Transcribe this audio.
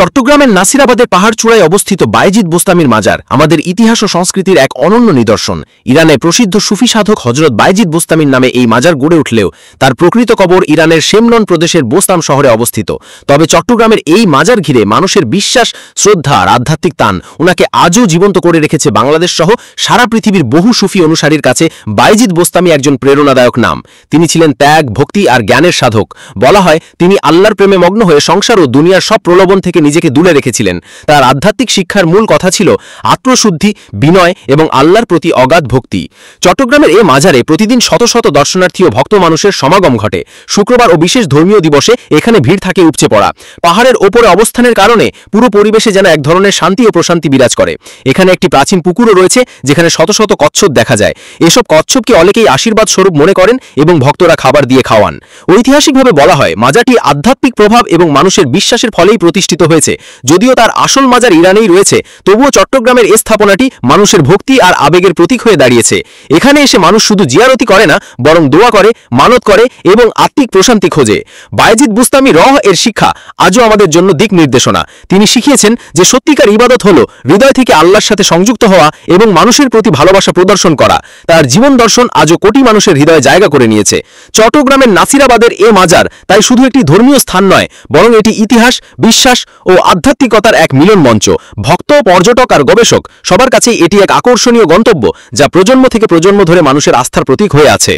চট্টগ্রামের নাসিরাবাদের পাহাড়চূড়ায় অবস্থিত বায়েজিদ বোস্তামির মাজার আমাদের ইতিহাস ও সংস্কৃতির এক অনন্য নিদর্শন। ইরানে প্রসিদ্ধ সুফি সাধক হজরত বায়েজিদ বোস্তামির নামে এই মাজার গড়ে উঠলেও তার প্রকৃত কবর ইরানের শেমনন প্রদেশের বোস্তাম শহরে অবস্থিত। তবে চট্টগ্রামের এই মাজার ঘিরে মানুষের বিশ্বাস, শ্রদ্ধা আর আধ্যাত্মিক টান উনাকে আজও জীবন্ত করে রেখেছে। বাংলাদেশ সহ সারা পৃথিবীর বহু সুফি অনুসারীর কাছে বায়েজিদ বোস্তামি একজন প্রেরণাদায়ক নাম। তিনি ছিলেন ত্যাগ, ভক্তি আর জ্ঞানের সাধক। বলা হয় তিনি আল্লাহর প্রেমে মগ্ন হয়ে সংসার ও দুনিয়ার সব প্রলোভন থেকে নিজেকে দূরে রেখেছিলেন। তার আধ্যাত্মিক শিক্ষার মূল কথা ছিল আত্মশুদ্ধি, বিনয় এবং আল্লাহর প্রতি অগাধ ভক্তি। চট্টগ্রামের এই মাজারে প্রতিদিন শত শত দর্শনার্থী ও ভক্ত মানুষের সমাগম ঘটে। শুক্রবার ও বিশেষ ধর্মীয় দিবসে এখানে ভিড় থাকে উপচে পড়া। পাহাড়ের ওপরে অবস্থানের কারণে পুরো পরিবেশে যেন এক ধরনের শান্তি ও প্রশান্তি বিরাজ করে। এখানে একটি প্রাচীন পুকুরও রয়েছে যেখানে শত শত কচ্ছপ দেখা যায়। এসব কচ্ছপকে অনেকেই আশীর্বাদ স্বরূপ মনে করেন এবং ভক্তরা খাবার দিয়ে খাওয়ান। ঐতিহাসিকভাবে বলা হয় মাজারটি আধ্যাত্মিক প্রভাব এবং মানুষের বিশ্বাসের ফলেই প্রতিষ্ঠিত হয়েছে। যদিও তার আসল মাজার ইরানেই রয়েছে, তবুও চট্টগ্রামের এই স্থাপনাটি মানুষের ভক্তি আর আবেগের প্রতীক হয়ে দাঁড়িয়েছে। এখানে এসে মানুষ শুধু জিয়ারতি করে না, বরং দোয়া করে, মানত করে এবং আত্মিক প্রশান্তি খোঁজে। বায়েজিদ বুস্তামি রহ এর শিক্ষা আজও আমাদের জন্য দিক নির্দেশনা। তিনি শিখিয়েছেন যে সত্যিকার ইবাদত হলো হৃদয় থেকে আল্লাহর সাথে সংযুক্ত হওয়া এবং মানুষের প্রতি ভালোবাসা প্রদর্শন করা। তার জীবন দর্শন আজও কোটি মানুষের হৃদয়ে জায়গা করে নিয়েছে। চট্টগ্রামের নাসিরাবাদের এ মাজার তাই শুধু একটি ধর্মীয় স্থান নয়, বরং এটি ইতিহাস, বিশ্বাস ও আধ্যাত্মিকতার এক মিলন মঞ্চ। ভক্ত, পর্যটক আর গবেষক সবার কাছেই এটি এক আকর্ষণীয় গন্তব্য, যা প্রজন্ম থেকে প্রজন্ম ধরে মানুষের আস্থার প্রতীক হয়ে আছে।